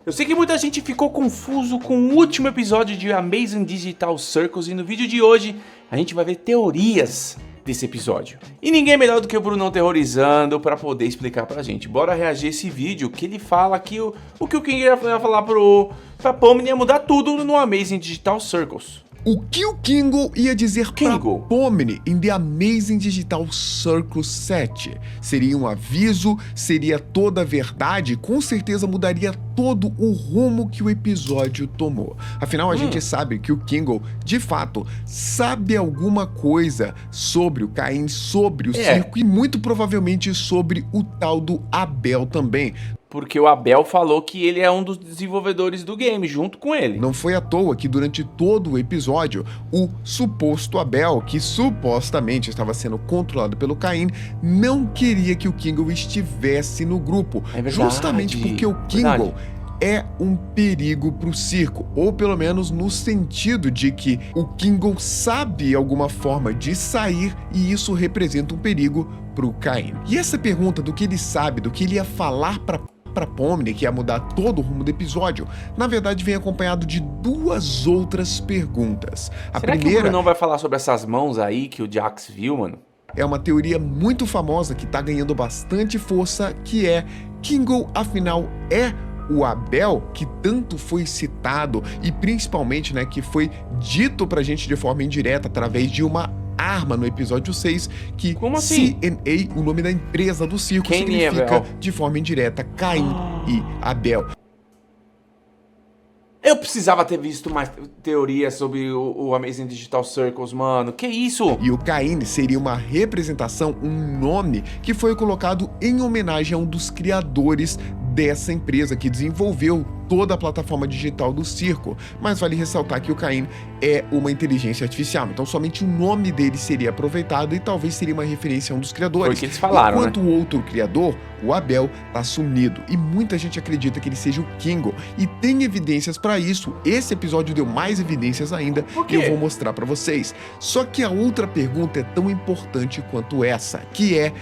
Eu sei que muita gente ficou confuso com o último episódio de Amazing Digital Circus e no vídeo de hoje a gente vai ver teorias desse episódio. E ninguém melhor do que o Brunão terrorizando para poder explicar pra gente. Bora reagir a esse vídeo que ele fala que o que o King ia falar pra Pomni ia mudar tudo no Amazing Digital Circus. O que o Kingo ia dizer pra Pomni em The Amazing Digital Circus 7? Seria um aviso? Seria toda a verdade? Com certeza mudaria todo o rumo que o episódio tomou. Afinal, a gente sabe que o Kingo, de fato, sabe alguma coisa sobre o Caim, sobre o circo e muito provavelmente sobre o tal do Abel também. Porque o Abel falou que ele é um dos desenvolvedores do game, junto com ele. Não foi à toa que durante todo o episódio, o suposto Abel, que supostamente estava sendo controlado pelo Caim, não queria que o Kingo estivesse no grupo. É verdade. Justamente porque o Kingo é um perigo pro circo, ou pelo menos no sentido de que o Kingo sabe alguma forma de sair e isso representa um perigo pro Caim. E essa pergunta do que ele sabe, do que ele ia falar pra Pomni, que ia mudar todo o rumo do episódio, na verdade vem acompanhado de duas outras perguntas. A primeira que o Bruno vai falar sobre essas mãos aí que o Jax viu, mano? É uma teoria muito famosa que tá ganhando bastante força, que é Kingo, afinal, é o Abel, que tanto foi citado e principalmente, né, que foi dito pra gente de forma indireta através de uma arma no episódio 6, que CNA, o nome da empresa do circo, significa de forma indireta Caim e Abel. Eu precisava ter visto mais teorias sobre o Amazing Digital Circus, mano. Que isso? E o Caim seria uma representação, um nome que foi colocado em homenagem a um dos criadores dessa empresa que desenvolveu toda a plataforma digital do circo. Mas vale ressaltar que o Caim é uma inteligência artificial, então somente o nome dele seria aproveitado e talvez seria uma referência a um dos criadores. Foi o que eles falaram, enquanto o outro criador, o Abel, tá sumido e muita gente acredita que ele seja o Kingo e tem evidências para isso. Esse episódio deu mais evidências ainda e eu vou mostrar para vocês. Só que a outra pergunta é tão importante quanto essa, que é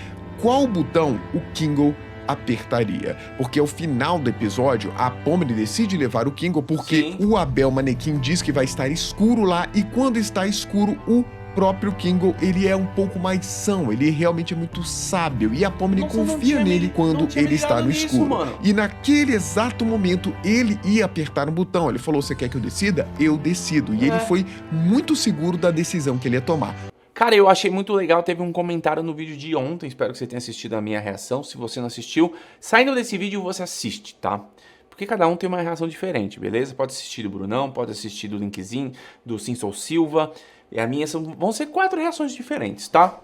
qual botão o Kingo apertaria, porque ao final do episódio a Pomni decide levar o Kingo porque o Abel Manequim diz que vai estar escuro lá e quando está escuro o próprio Kingo, ele é um pouco mais são, ele realmente é muito sábio e a Pomni confia nele quando ele está no escuro. E naquele exato momento ele ia apertar um botão, ele falou, você quer que eu decida? Eu decido. E ele foi muito seguro da decisão que ele ia tomar. Cara, eu achei muito legal, teve um comentário no vídeo de ontem, espero que você tenha assistido a minha reação. Se você não assistiu, saindo desse vídeo você assiste, tá? Porque cada um tem uma reação diferente, beleza? Pode assistir do Brunão, pode assistir do Linkzinho, do Simpson Silva. E a minha vão ser 4 reações diferentes, tá?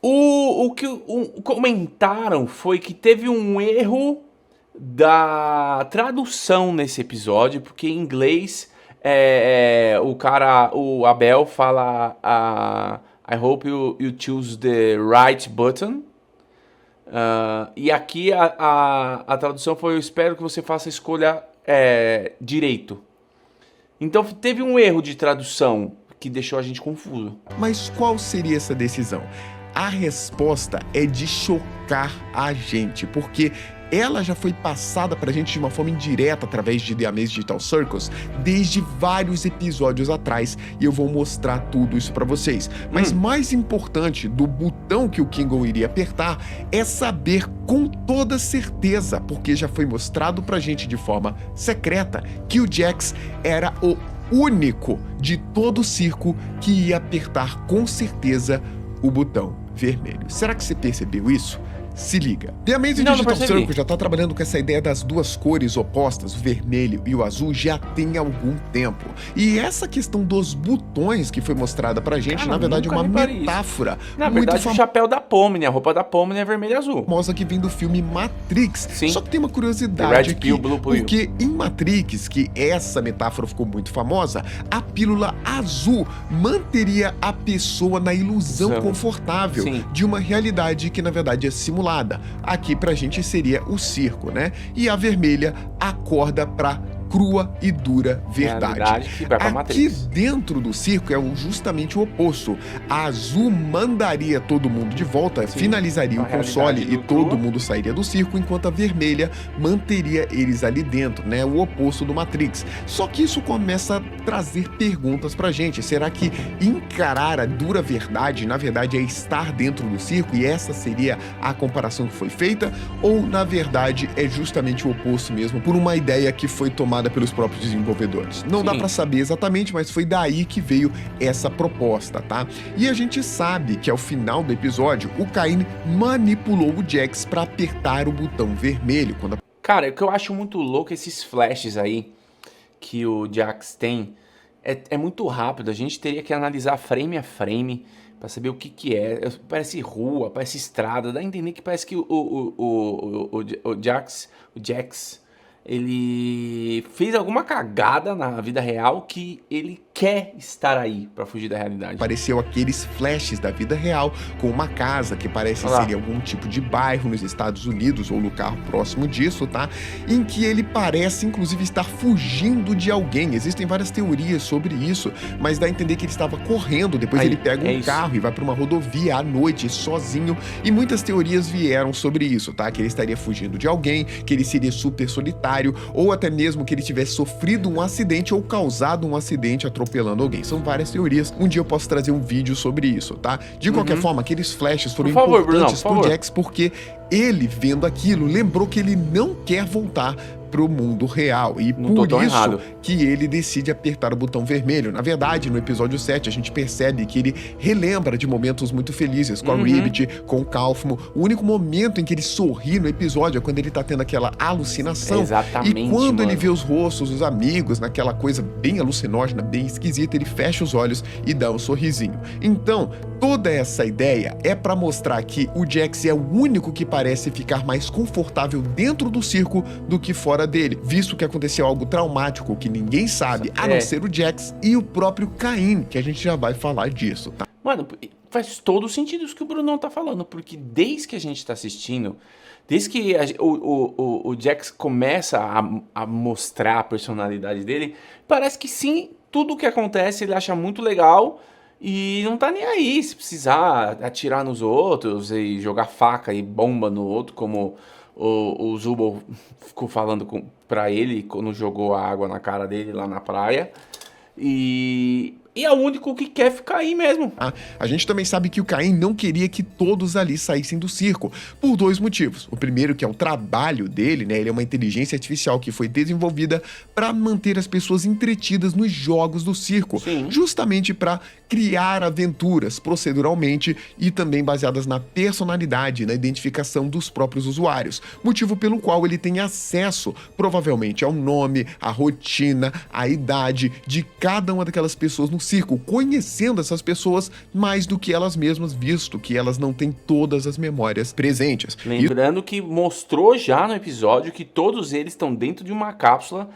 O que comentaram foi que teve um erro da tradução nesse episódio, porque em inglês o Abel fala I hope you choose the right button. E aqui a tradução foi eu espero que você faça a escolha direito. Então teve um erro de tradução que deixou a gente confuso. Mas qual seria essa decisão? A resposta é de chocar a gente, porque ela já foi passada pra gente de uma forma indireta através de The Amazing Digital Circus desde vários episódios atrás e eu vou mostrar tudo isso pra vocês. Mas mais importante do botão que o Kingo iria apertar é saber com toda certeza, porque já foi mostrado pra gente de forma secreta que o Jax era o único de todo o circo que ia apertar com certeza o botão vermelho. Será que você percebeu isso? Se liga. The Amazing Digital Circus já tá trabalhando com essa ideia das duas cores opostas, o vermelho e o azul, já tem algum tempo. E essa questão dos botões que foi mostrada pra gente, na verdade, é uma metáfora. Na verdade, o chapéu da Pomni, a roupa da Pomni é vermelho e azul. Famosa que vem do filme Matrix. Sim. Só que tem uma curiosidade aqui, porque em Matrix, que essa metáfora ficou muito famosa, a pílula azul manteria a pessoa na ilusão confortável de uma realidade que, na verdade, é simulada. Aqui pra gente seria o circo, né? E a vermelha acorda pra crua e dura verdade. Realidade que vai pra Aqui Matrix. dentro do circo é justamente o oposto. A Azul mandaria todo mundo de volta, Sim, finalizaria a o console realidade e do todo crua. mundo sairia do circo, enquanto a Vermelha manteria eles ali dentro, né? O oposto do Matrix. Só que isso começa a trazer perguntas pra gente. Será que encarar a dura verdade, na verdade, é estar dentro do circo e essa seria a comparação que foi feita? Ou, na verdade, é justamente o oposto mesmo, por uma ideia que foi tomada pelos próprios desenvolvedores? Não dá Sim. pra saber exatamente, mas foi daí que veio essa proposta, tá? E a gente sabe que ao final do episódio, o Cain manipulou o Jax pra apertar o botão vermelho quando Cara, o que eu acho muito louco, esses flashes aí que o Jax tem, é muito rápido. A gente teria que analisar frame a frame pra saber o que que é. Parece rua, parece estrada. Dá a entender que parece que o Jax, ele fez alguma cagada na vida real que ele quer estar aí pra fugir da realidade. apareceu aqueles flashes da vida real com uma casa que parece Olha lá. ser algum tipo de bairro nos Estados Unidos ou no carro próximo disso, tá? Em que ele parece inclusive estar fugindo de alguém. Existem várias teorias sobre isso, mas dá a entender que ele estava correndo, depois Aí, ele pega é um isso. carro e vai para uma rodovia à noite sozinho, e muitas teorias vieram sobre isso, tá? Que ele estaria fugindo de alguém, que ele seria super solitário, ou até mesmo que ele tivesse sofrido um acidente ou causado um acidente atropelando alguém. São várias teorias. Um dia eu posso trazer um vídeo sobre isso, tá? De qualquer forma, aqueles flashes foram Por favor, importantes Brunão, por pro favor. Jax porque ele, vendo aquilo, lembrou que ele não quer voltar pro mundo real. E Não tô por tão isso errado. que ele decide apertar o botão vermelho. Na verdade, no episódio 7, a gente percebe que ele relembra de momentos muito felizes com a Ribbit, com o Kaufmo. O único momento em que ele sorri no episódio é quando ele tá tendo aquela alucinação. Exatamente, E quando ele mano. vê os rostos dos amigos, naquela coisa bem alucinógena, bem esquisita, ele fecha os olhos e dá um sorrisinho. Então, toda essa ideia é pra mostrar que o Jax é o único que parece ficar mais confortável dentro do circo do que fora dele, visto que aconteceu algo traumático que ninguém sabe, a não ser o Jax e o próprio Cain, que a gente já vai falar disso, tá? Mano, faz todo sentido isso que o Brunão tá falando, porque desde que a gente tá assistindo, desde que o Jax começa a mostrar a personalidade dele, parece que sim, tudo o que acontece ele acha muito legal e não tá nem aí se precisar atirar nos outros e jogar faca e bomba no outro, como o Zubul ficou falando pra ele quando jogou a água na cara dele lá na praia. E é o único que quer ficar aí mesmo. A gente também sabe que o Cain não queria que todos ali saíssem do circo, por dois motivos. O primeiro que é o trabalho dele, né? Ele é uma inteligência artificial que foi desenvolvida para manter as pessoas entretidas nos jogos do circo, Sim. justamente para criar aventuras proceduralmente e também baseadas na personalidade, na identificação dos próprios usuários, motivo pelo qual ele tem acesso, provavelmente, ao nome, à rotina, à idade de cada uma daquelas pessoas no circo, conhecendo essas pessoas mais do que elas mesmas, visto que elas não têm todas as memórias presentes. Lembrando que mostrou já no episódio que todos eles estão dentro de uma cápsula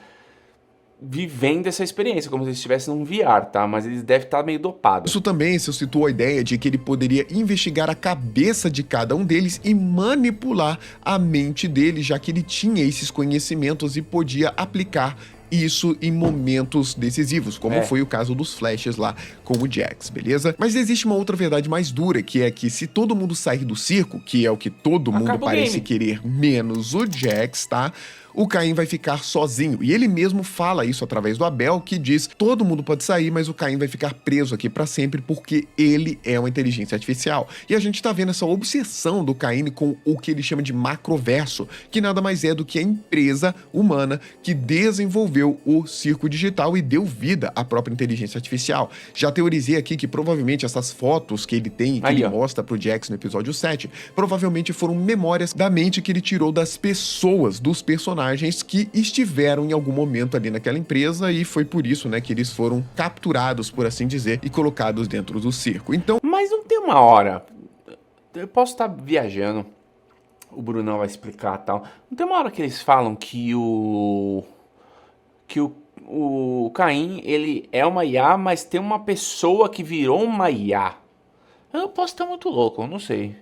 vivendo essa experiência, como se eles estivessem num VR, tá? Mas eles devem estar meio dopados. Isso também suscitou a ideia de que ele poderia investigar a cabeça de cada um deles e manipular a mente deles, já que ele tinha esses conhecimentos e podia aplicar isso em momentos decisivos, como foi o caso dos flashes lá com o Jax, beleza? Mas existe uma outra verdade mais dura, que é que se todo mundo sair do circo, que é o que todo mundo Acaba o parece game. querer, menos o Jax, tá? O Cain vai ficar sozinho. E ele mesmo fala isso através do Abel, que diz: todo mundo pode sair, mas o Cain vai ficar preso aqui pra sempre porque ele é uma inteligência artificial. E a gente tá vendo essa obsessão do Cain com o que ele chama de macroverso, que nada mais é do que a empresa humana que desenvolveu o circo digital e deu vida à própria inteligência artificial. Já teorizei aqui que provavelmente essas fotos que ele tem, que Aí, ele ó. mostra pro Jax no episódio 7, provavelmente foram memórias da mente que ele tirou das pessoas, dos personagens que estiveram em algum momento ali naquela empresa, e foi por isso, né, que eles foram capturados, por assim dizer, e colocados dentro do circo. Então, Mas não tem uma hora. Eu posso estar viajando. O Brunão vai explicar e tal. Não tem uma hora que eles falam que o Caim, ele é uma IA, mas tem uma pessoa que virou uma IA. Eu posso estar muito louco, eu não sei.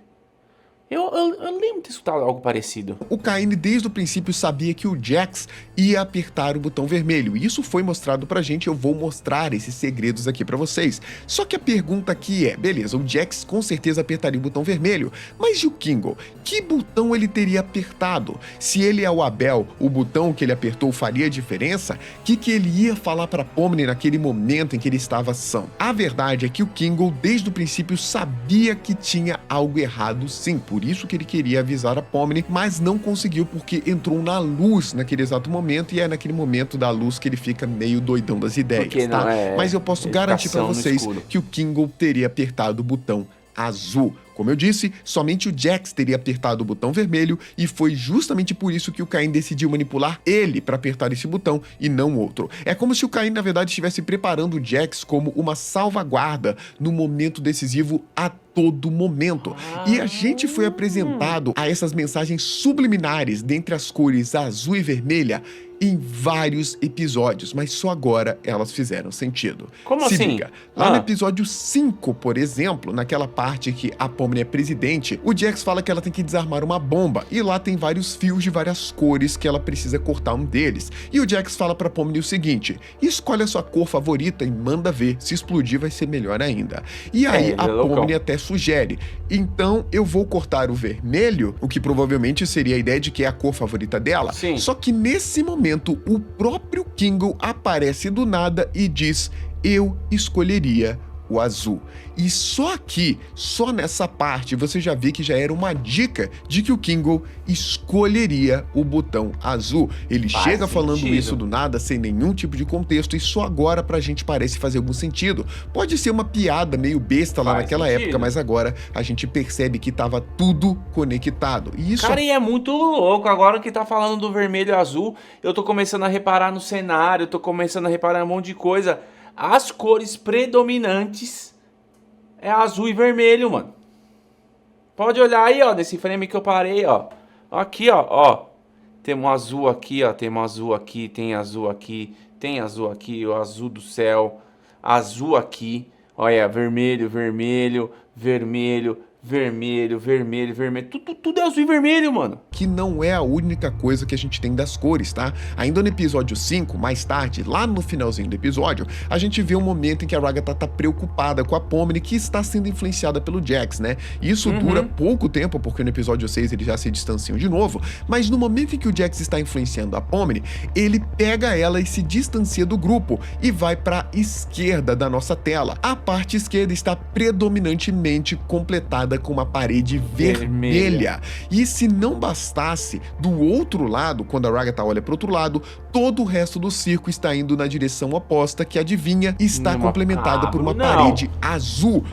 Eu lembro de ter escutado algo parecido. O Kaine desde o princípio sabia que o Jax ia apertar o botão vermelho, e isso foi mostrado pra gente, eu vou mostrar esses segredos aqui pra vocês. Só que a pergunta aqui é, beleza, o Jax com certeza apertaria o botão vermelho, mas e o Kingo? Que botão ele teria apertado? Se ele é o Abel, o botão que ele apertou faria diferença? O que ele ia falar pra Pomni naquele momento em que ele estava são? A verdade é que o Kingo desde o princípio sabia que tinha algo errado sim, por isso que ele queria avisar a Pomni, mas não conseguiu porque entrou na luz naquele exato momento, e é naquele momento da luz que ele fica meio doidão das ideias, tá? Mas eu posso garantir pra vocês que o Kingo teria apertado o botão azul. Como eu disse, somente o Jax teria apertado o botão vermelho, e foi justamente por isso que o Kaine decidiu manipular ele para apertar esse botão e não outro. É como se o Kaine, na verdade, estivesse preparando o Jax como uma salvaguarda no momento decisivo a todo momento. E a gente foi apresentado a essas mensagens subliminares dentre as cores azul e vermelha em vários episódios, mas só agora elas fizeram sentido. Como Se assim? liga, lá no episódio 5, por exemplo, naquela parte que a Pomni é presidente, o Jax fala que ela tem que desarmar uma bomba, e lá tem vários fios de várias cores que ela precisa cortar um deles. E o Jax fala pra Pomni o seguinte: escolhe a sua cor favorita e manda ver, se explodir vai ser melhor ainda. E aí a Pomni até sugere, então eu vou cortar o vermelho, o que provavelmente seria a ideia de que é a cor favorita dela. Sim. Só que nesse momento o próprio Kingo aparece do nada e diz: eu escolheria o azul. E só aqui, só nessa parte, você já vê que já era uma dica de que o Kingo escolheria o botão azul. Ele chega falando isso do nada, sem nenhum tipo de contexto, e só agora pra gente parece fazer algum sentido. Pode ser uma piada meio besta lá naquela época, mas agora a gente percebe que tava tudo conectado. E isso... Cara, e é muito louco. Agora que tá falando do vermelho e azul, eu tô começando a reparar no cenário, eu tô começando a reparar um monte de coisa. As cores predominantes é azul e vermelho, mano. Pode olhar aí, ó, nesse frame que eu parei, ó. Aqui, ó. Tem um azul aqui, ó. Tem um azul aqui, tem azul aqui, tem azul aqui, o azul do céu. Azul aqui. Olha, vermelho, vermelho, vermelho, vermelho, vermelho, vermelho. Tudo é azul e vermelho, mano. Que não é a única coisa que a gente tem das cores, tá? Ainda no episódio 5, mais tarde, lá no finalzinho do episódio, a gente vê um momento em que a Ragatha tá preocupada com a Pomni, que está sendo influenciada pelo Jax, né? Isso dura pouco tempo, porque no episódio 6 eles já se distanciam de novo, mas no momento em que o Jax está influenciando a Pomni, ele pega ela e se distancia do grupo e vai pra esquerda da nossa tela. A parte esquerda está predominantemente completada com uma parede vermelha. E se não bastasse, do outro lado, quando a Ragatha olha para o outro lado, todo o resto do circo está indo na direção oposta, que adivinha, está complementada por uma parede azul.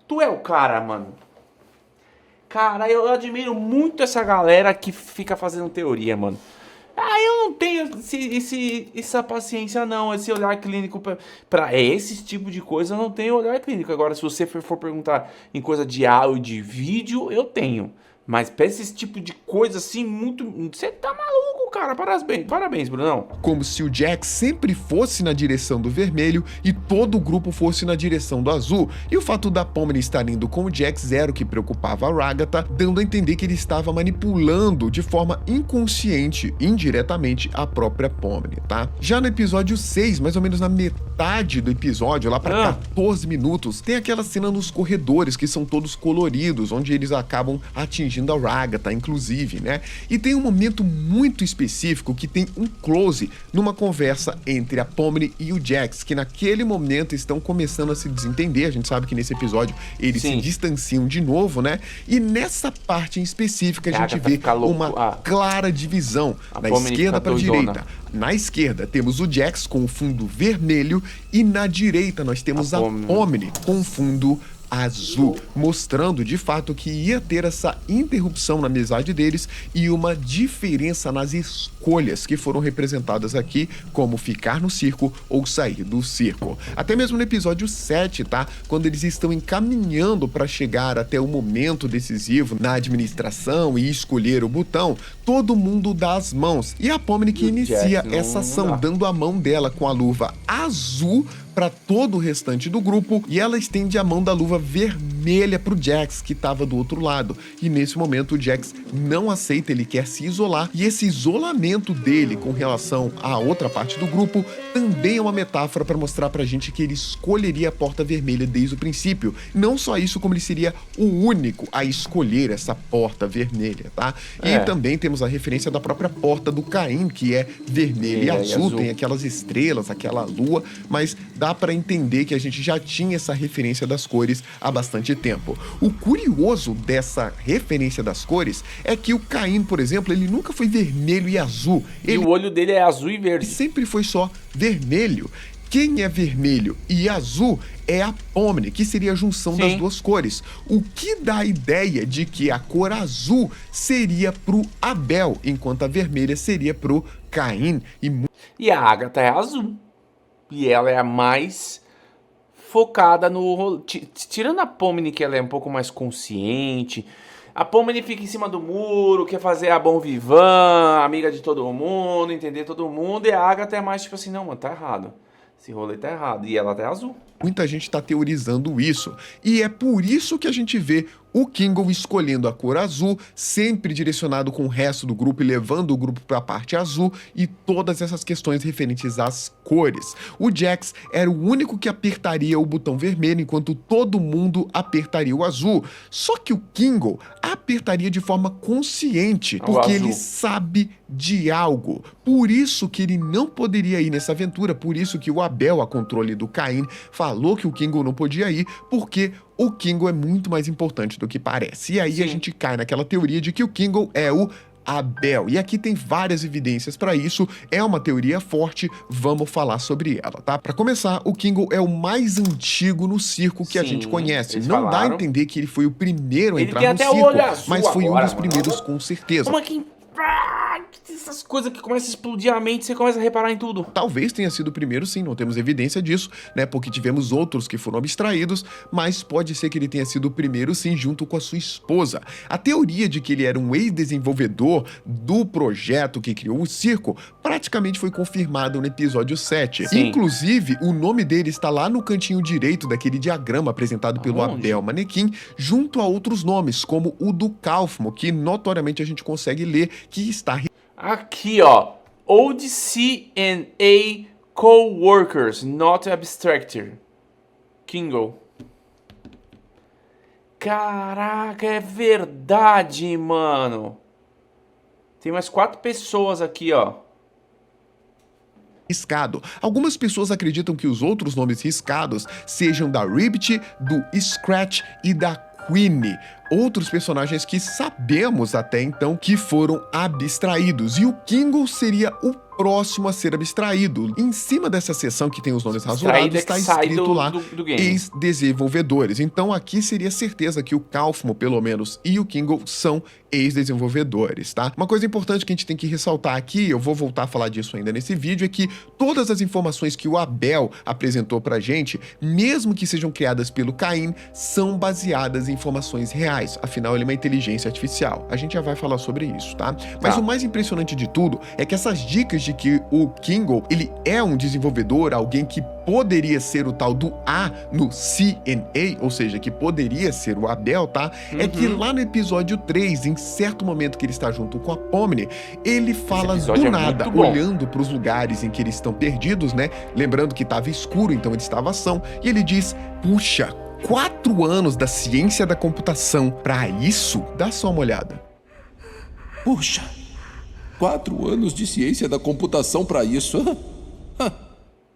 Tu é o cara, mano. Cara, eu admiro muito essa galera que fica fazendo teoria, mano. Eu não tenho essa paciência não, esse olhar clínico pra esse tipo de coisa, eu não tenho olhar clínico. Agora, se você for perguntar em coisa de áudio, de vídeo, eu tenho. Mas pra esse tipo de coisa assim, muito... Você tá maluco, cara. Parabéns, Brunão. Como se o Jax sempre fosse na direção do vermelho e todo o grupo fosse na direção do azul. E o fato da Pomni estar indo com o Jax era o que preocupava a Ragatha, dando a entender que ele estava manipulando de forma inconsciente, indiretamente, a própria Pomni, tá? Já no episódio 6, mais ou menos na metade do episódio, lá pra 14 minutos, tem aquela cena nos corredores que são todos coloridos, onde eles acabam atingindo a Ragatha, inclusive, né? E tem um momento muito específico que tem um close numa conversa entre a Pomni e o Jax, que naquele momento estão começando a se desentender. A gente sabe que nesse episódio eles se distanciam de novo, né? E nessa parte em específica a gente vê uma clara divisão da esquerda para a direita. Na esquerda temos o Jax com o fundo vermelho e na direita nós temos a Pomni com o fundo azul, mostrando de fato que ia ter essa interrupção na amizade deles e uma diferença nas escolhas que foram representadas aqui, como ficar no circo ou sair do circo. Até mesmo no episódio 7, tá? Quando eles estão encaminhando para chegar até o momento decisivo na administração e escolher o botão, todo mundo dá as mãos. E a Pomni que inicia essa ação, dando a mão dela com a luva azul para todo o restante do grupo, e ela estende a mão da luva vermelha vermelha pro Jax, que estava do outro lado. E nesse momento o Jax não aceita, ele quer se isolar. E esse isolamento dele com relação à outra parte do grupo também é uma metáfora para mostrar pra gente que ele escolheria a Porta Vermelha desde o princípio. Não só isso, como ele seria o único a escolher essa Porta Vermelha, tá? E também temos a referência da própria Porta do Caim, que é vermelha e azul, tem aquelas estrelas, aquela lua, mas dá para entender que a gente já tinha essa referência das cores há bastante tempo. O curioso dessa referência das cores é que o Caim, por exemplo, ele nunca foi vermelho e azul. E o olho dele é azul e verde. Sempre foi só vermelho. Quem é vermelho e azul é a Pomni, que seria a junção das duas cores. O que dá a ideia de que a cor azul seria pro Abel, enquanto a vermelha seria pro Caim. E a Agatha é azul. E ela é a mais focada no... Tirando a Pomni, que ela é um pouco mais consciente. A Pomni fica em cima do muro, quer fazer a bom vivan, amiga de todo mundo, entender todo mundo. E a Agatha é mais tipo assim, não, mano, tá errado. Esse rolê tá errado. E ela tá azul. Muita gente tá teorizando isso. E é por isso que a gente vê o Kingo escolhendo a cor azul, sempre direcionado com o resto do grupo e levando o grupo para a parte azul e todas essas questões referentes às cores. O Jax era o único que apertaria o botão vermelho, enquanto todo mundo apertaria o azul. Só que o Kingo apertaria de forma consciente, porque ele sabe de algo. Por isso que ele não poderia ir nessa aventura, por isso que o Abel, a controle do Caim, falou que o Kingo não podia ir, porque o Kingo é muito mais importante do que parece. E aí a gente cai naquela teoria de que o Kingo é o Abel. E aqui tem várias evidências para isso, é uma teoria forte, vamos falar sobre ela, tá? Para começar, o Kingo é o mais antigo no circo que a gente conhece. Não dá a entender que ele foi o primeiro a entrar no circo, mas foi um dos primeiros com certeza. Como é que... essas coisas que começam a explodir a mente, você começa a reparar em tudo. Talvez tenha sido o primeiro, sim, não temos evidência disso, né, porque tivemos outros que foram abstraídos, mas pode ser que ele tenha sido o primeiro, sim, junto com a sua esposa. A teoria de que ele era um ex-desenvolvedor do projeto que criou o circo praticamente foi confirmada no episódio 7. Sim. Inclusive, o nome dele está lá no cantinho direito daquele diagrama apresentado pelo Abel Manequim, junto a outros nomes, como o do Kaufman, que notoriamente a gente consegue ler que está... Aqui, ó. Old C&A Coworkers, not abstractor. Kingo. Caraca, é verdade, mano. Tem mais 4 pessoas aqui, ó. Riscado. Algumas pessoas acreditam que os outros nomes riscados sejam da Ribbit, do Scratch e da Queenie, outros personagens que sabemos até então que foram abstraídos, e o Kingo seria o próximo a ser abstraído. Em cima dessa seção que tem os nomes rasurados, está escrito lá ex-desenvolvedores. Então aqui seria certeza que o Kaufman, pelo menos, e o Kingo são ex-desenvolvedores, tá? Uma coisa importante que a gente tem que ressaltar aqui, eu vou voltar a falar disso ainda nesse vídeo, é que todas as informações que o Abel apresentou pra gente, mesmo que sejam criadas pelo Caim, são baseadas em informações reais. Afinal, ele é uma inteligência artificial. A gente já vai falar sobre isso, tá? Mas o mais impressionante de tudo é que essas dicas de que o Kingo, ele é um desenvolvedor, alguém que poderia ser o tal do A no C&A, ou seja, que poderia ser o Abel, tá? É que lá no episódio 3, em certo momento que ele está junto com a Pomni, ele fala do nada, olhando para os lugares em que eles estão perdidos, né? Lembrando que estava escuro, então eles estavam ação, e ele diz, puxa, 4 anos da ciência da computação pra isso? Dá só uma olhada. Puxa, 4 anos de ciência da computação pra isso?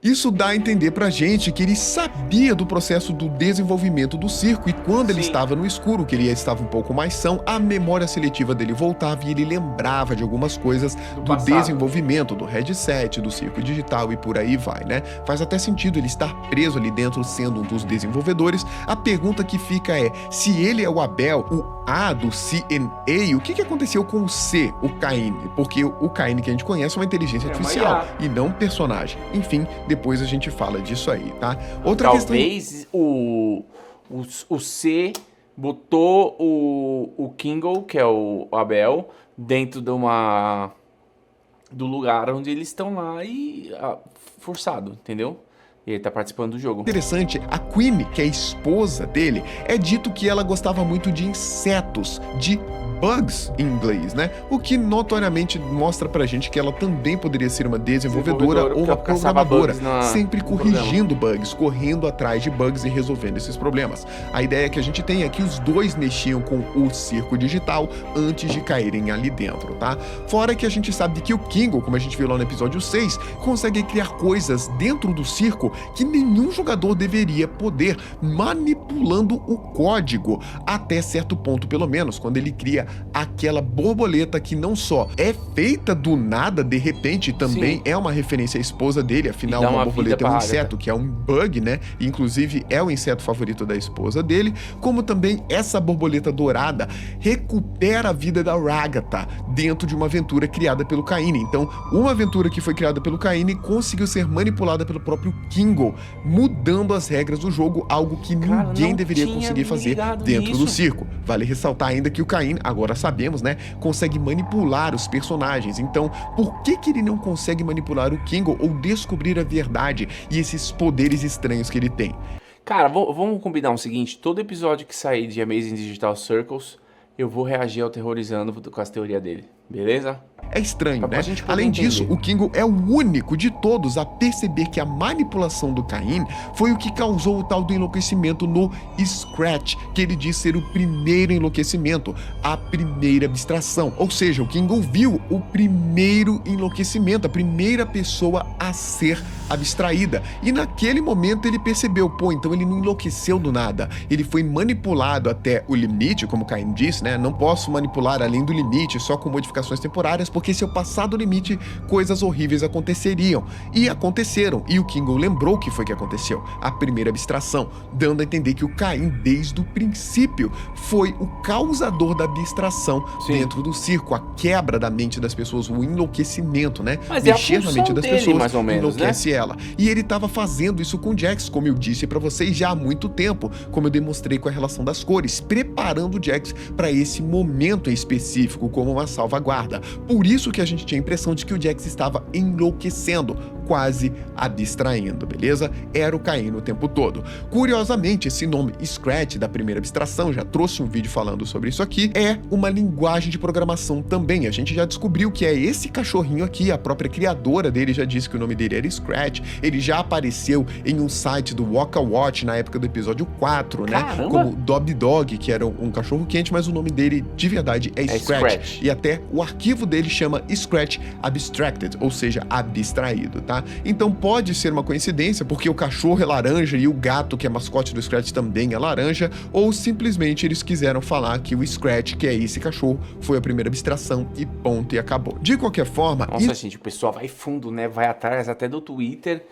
Isso dá a entender pra gente que ele sabia do processo do desenvolvimento do circo, e quando ele estava no escuro, que ele estava um pouco mais são, a memória seletiva dele voltava e ele lembrava de algumas coisas do desenvolvimento do headset, do circo digital e por aí vai, né? Faz até sentido ele estar preso ali dentro sendo um dos desenvolvedores. A pergunta que fica é, se ele é o Abel, o A do C&A, o que aconteceu com o C, o Caim? Porque o Caim que a gente conhece é uma inteligência artificial e não um personagem. Enfim, depois a gente fala disso aí, tá? Outra Talvez o C botou o Kingo, que é o Abel, dentro de do lugar onde eles estão lá e forçado, entendeu? E ele tá participando do jogo. Interessante, a Queen, que é a esposa dele, é dito que ela gostava muito de insetos, de bugs em inglês, né? O que notoriamente mostra pra gente que ela também poderia ser uma desenvolvedora ou uma programadora, sempre corrigindo bugs, correndo atrás de bugs e resolvendo esses problemas. A ideia que a gente tem é que os dois mexiam com o circo digital antes de caírem ali dentro, tá? Fora que a gente sabe que o Kingo, como a gente viu lá no episódio 6, consegue criar coisas dentro do circo que nenhum jogador deveria poder, manipulando o código até certo ponto, pelo menos, quando ele cria aquela borboleta que não só é feita do nada, de repente também Sim. é uma referência à esposa dele, afinal uma borboleta é um inseto, que é um bug, né? E, inclusive é o inseto favorito da esposa dele, como também essa borboleta dourada recupera a vida da Ragatha dentro de uma aventura criada pelo Kaine. Então, uma aventura que foi criada pelo Kaine conseguiu ser manipulada pelo próprio Kingo, mudando as regras do jogo, algo que ninguém deveria conseguir fazer dentro do circo. Vale ressaltar ainda que o Kaine, agora sabemos, né, consegue manipular os personagens. Então, por que ele não consegue manipular o Kingo ou descobrir a verdade e esses poderes estranhos que ele tem? Cara, vamos combinar o seguinte, todo episódio que sair de Amazing Digital Circles, eu vou reagir ao Terrorizando com as teorias dele, beleza? É estranho, Pra né? gente poder Além disso, entender. o Kingo é o único de todos a perceber que a manipulação do Kaine foi o que causou o tal do enlouquecimento no Scratch, que ele diz ser o primeiro enlouquecimento, a primeira abstração. Ou seja, o Kingo viu o primeiro enlouquecimento, a primeira pessoa a ser abstraída. E naquele momento ele percebeu, pô, então ele não enlouqueceu do nada. Ele foi manipulado até o limite, como o Kaine disse, né? Não posso manipular além do limite, só com modificações temporárias, porque se eu passar do limite, coisas horríveis aconteceriam. E aconteceram. E o Kingo lembrou o que foi que aconteceu. A primeira abstração, dando a entender que o Kaine, desde o princípio, foi o causador da abstração dentro do circo, a quebra da mente das pessoas, o enlouquecimento, né? Mas mexer na mente das dele, pessoas, mais ou menos, enlouquece ela. E ele estava fazendo isso com o Jax, como eu disse pra vocês já há muito tempo, como eu demonstrei com a relação das cores, preparando o Jax para esse momento em específico, como uma salvaguarda. Por isso que a gente tinha a impressão de que o Jax estava enlouquecendo, quase abstraindo, beleza? Era o Kaine o tempo todo. Curiosamente, esse nome Scratch da primeira abstração, já trouxe um vídeo falando sobre isso aqui, é uma linguagem de programação também. A gente já descobriu que é esse cachorrinho aqui, a própria criadora dele já disse que o nome dele era Scratch, ele já apareceu em um site do Waka Watch na época do episódio 4, né? Caramba! Como Dobby Dog, que era um cachorro quente, mas o nome dele de verdade é Scratch. E até o arquivo dele chama Scratch Abstracted, ou seja, abstraído, tá? Então pode ser uma coincidência, porque o cachorro é laranja e o gato, que é mascote do Scratch, também é laranja, ou simplesmente eles quiseram falar que o Scratch, que é esse cachorro, foi a primeira abstração e ponto, e acabou. De qualquer forma... Nossa, gente, o pessoal vai fundo, né? Vai atrás até do Twitter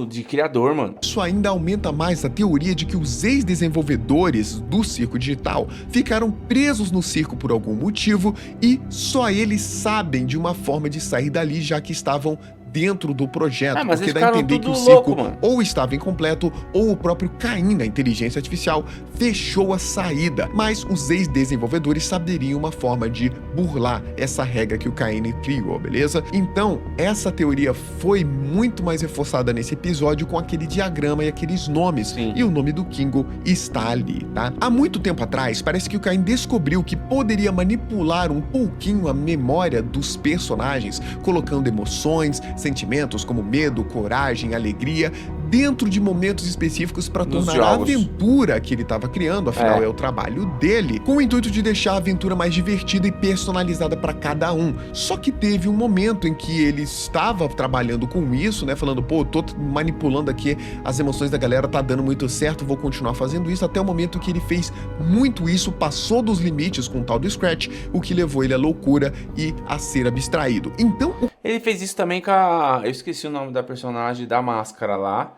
de criador, mano. Isso ainda aumenta mais a teoria de que os ex-desenvolvedores do circo digital ficaram presos no circo por algum motivo e só eles sabem de uma forma de sair dali, já que estavam dentro do projeto, mas porque eles dá a ficaram entender que o tudo circo louco, mano. ou estava incompleto, ou o próprio Kaine, a inteligência artificial, fechou a saída. Mas os ex-desenvolvedores saberiam uma forma de burlar essa regra que o Kaine criou, beleza? Então, essa teoria foi muito mais reforçada nesse episódio com aquele diagrama e aqueles nomes. Sim. E o nome do Kingo está ali, tá? Há muito tempo atrás, parece que o Kaine descobriu que poderia manipular um pouquinho a memória dos personagens, colocando emoções, sentimentos como medo, coragem, alegria, dentro de momentos específicos para Nos tornar a jogos. aventura que ele estava criando, afinal É. é o trabalho dele, com o intuito de deixar a aventura mais divertida e personalizada para cada um. Só que teve um momento em que ele estava trabalhando com isso, né, falando, pô, tô manipulando aqui as emoções da galera, tá dando muito certo, vou continuar fazendo isso, até o momento que ele fez muito isso, passou dos limites com o tal do Scratch, o que levou ele à loucura e a ser abstraído. Então, Ele fez isso também com a... Eu esqueci o nome da personagem da máscara lá.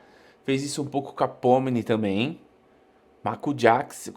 Fez isso um pouco com a Pomni também. Mas com o Jax,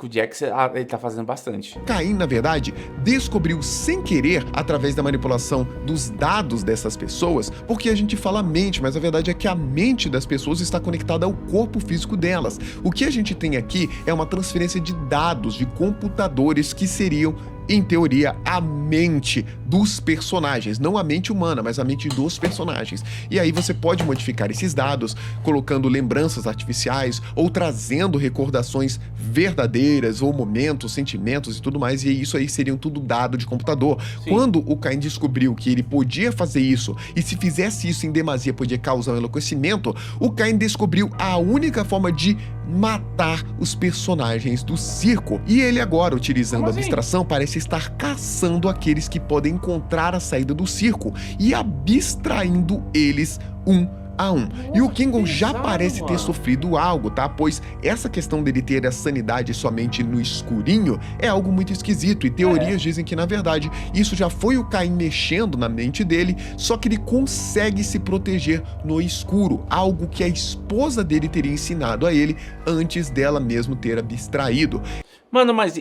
ele tá fazendo bastante. Kaine, na verdade, descobriu sem querer, através da manipulação dos dados dessas pessoas, porque a gente fala mente, mas a verdade é que a mente das pessoas está conectada ao corpo físico delas. O que a gente tem aqui é uma transferência de dados de computadores que seriam em teoria, a mente dos personagens, não a mente humana, mas a mente dos personagens. E aí você pode modificar esses dados, colocando lembranças artificiais ou trazendo recordações verdadeiras ou momentos, sentimentos e tudo mais, e isso aí seriam tudo dado de computador. Sim. Quando o Caim descobriu que ele podia fazer isso, e se fizesse isso em demasia podia causar um enlouquecimento, o Caim descobriu a única forma de matar os personagens do circo. E ele agora, utilizando Como a assim? abstração, parece estar caçando aqueles que podem encontrar a saída do circo e abstraindo eles um a um. E o Nossa, que Kingon já pesado, parece ter mano. sofrido algo, tá? Pois essa questão dele ter a sanidade somente no escurinho é algo muito esquisito, e teorias dizem que, na verdade, isso já foi o Caim mexendo na mente dele, só que ele consegue se proteger no escuro, algo que a esposa dele teria ensinado a ele antes dela mesmo ter abstraído. Mano, mas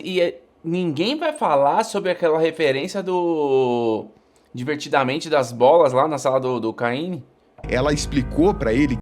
ninguém vai falar sobre aquela referência do Divertidamente das bolas lá na sala do Caine? Ela explicou pra ele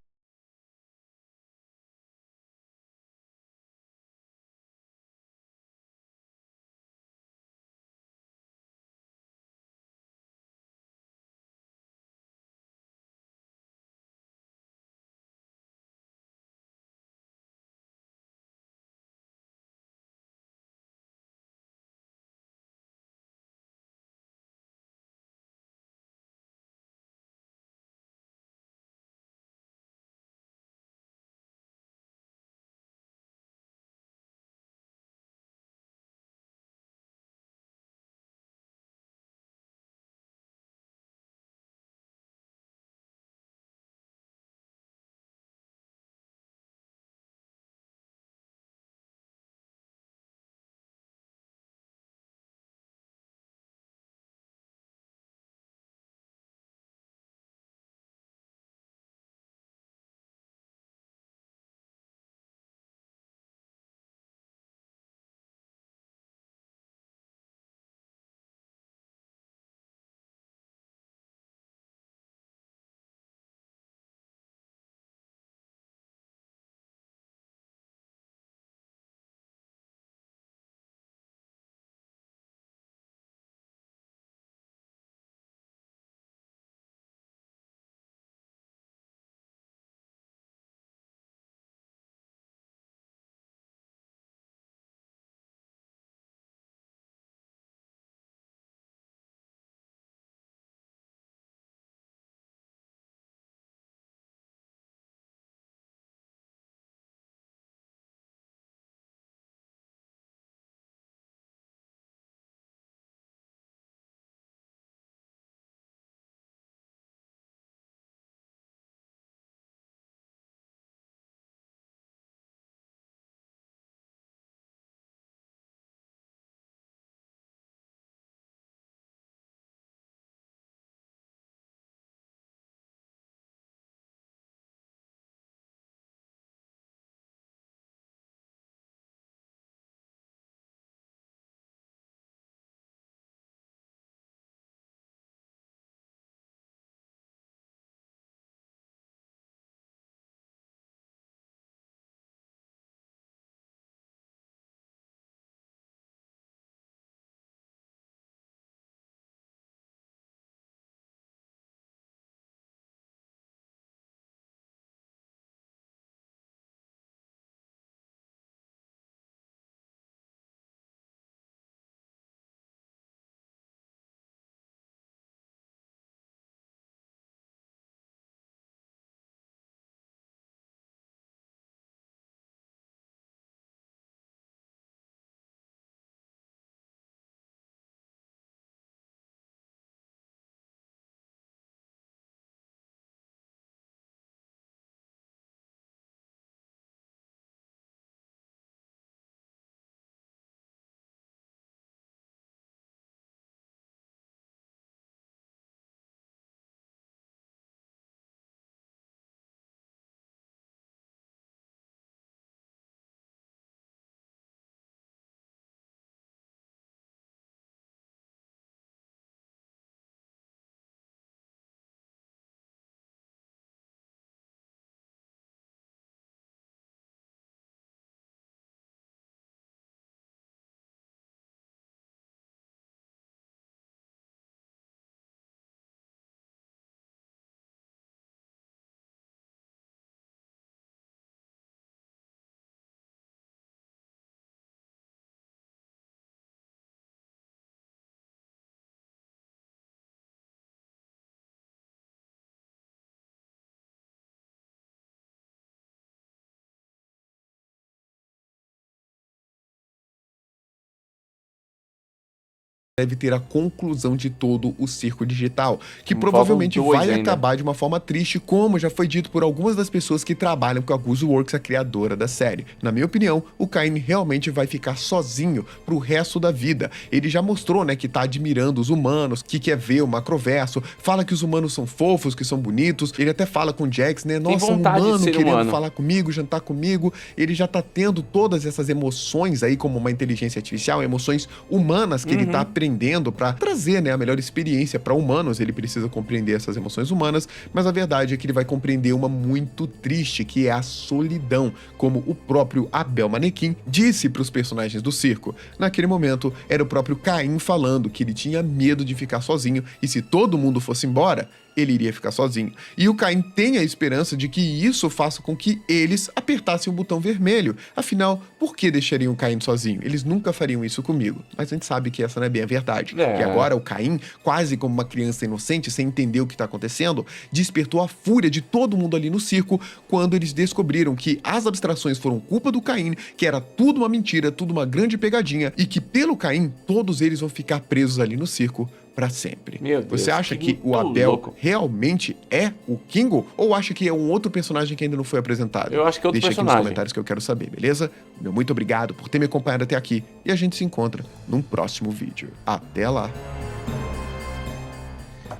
deve ter a conclusão de todo o circo digital, que Faltam provavelmente dois vai ainda. acabar de uma forma triste, como já foi dito por algumas das pessoas que trabalham com a Gooseworks, a criadora da série. Na minha opinião, o Caim realmente vai ficar sozinho pro resto da vida. Ele já mostrou, né, que tá admirando os humanos, que quer ver o macroverso, fala que os humanos são fofos, que são bonitos. Ele até fala com o Jax, né, nossa, um vontade de humano ser querendo humano. falar comigo, jantar comigo. Ele já tá tendo todas essas emoções aí como uma inteligência artificial, emoções humanas que ele tá aprendendo pra trazer, né, a melhor experiência pra humanos. Ele precisa compreender essas emoções humanas, mas a verdade é que ele vai compreender uma muito triste, que é a solidão, como o próprio Abel Manequim disse pros personagens do circo. Naquele momento, era o próprio Caim falando que ele tinha medo de ficar sozinho e se todo mundo fosse embora, ele iria ficar sozinho. E o Caim tem a esperança de que isso faça com que eles apertassem o botão vermelho. Afinal, por que deixariam o Caim sozinho? Eles nunca fariam isso comigo. Mas a gente sabe que essa não é bem a verdade. É. Que agora o Caim, quase como uma criança inocente, sem entender o que está acontecendo, despertou a fúria de todo mundo ali no circo quando eles descobriram que as abstrações foram culpa do Caim, que era tudo uma mentira, tudo uma grande pegadinha e que pelo Caim, todos eles vão ficar presos ali no circo pra sempre. Meu Deus, Você acha que o muito Abel louco. realmente é o Kingo? Ou acha que é um outro personagem que ainda não foi apresentado? Eu acho que é outro Deixa aqui personagem. nos comentários que eu quero saber, beleza? Meu muito obrigado por ter me acompanhado até aqui e a gente se encontra num próximo vídeo. Até lá!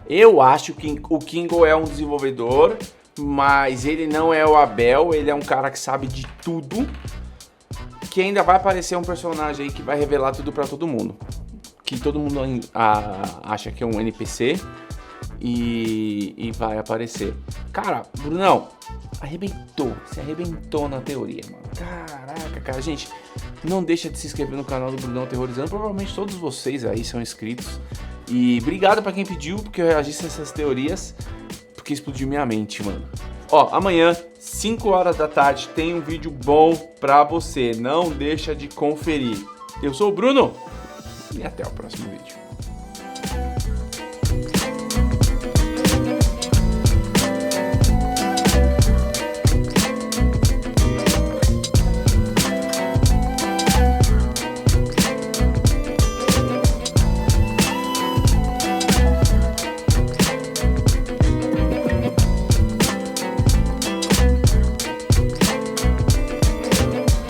Eu acho que o Kingo é um desenvolvedor, mas ele não é o Abel, ele é um cara que sabe de tudo, que ainda vai aparecer um personagem aí que vai revelar tudo pra todo mundo. Que todo mundo acha que é um NPC e vai aparecer. Cara, Brunão, arrebentou, se arrebentou na teoria, mano. Caraca, cara, gente, não deixa de se inscrever no canal do Brunão Terrorizando, provavelmente todos vocês aí são inscritos. E obrigado pra quem pediu, porque eu reagisse a essas teorias, porque explodiu minha mente, mano. Ó, amanhã, 5 horas da tarde, tem um vídeo bom pra você, não deixa de conferir. Eu sou o Bruno, e até o próximo vídeo.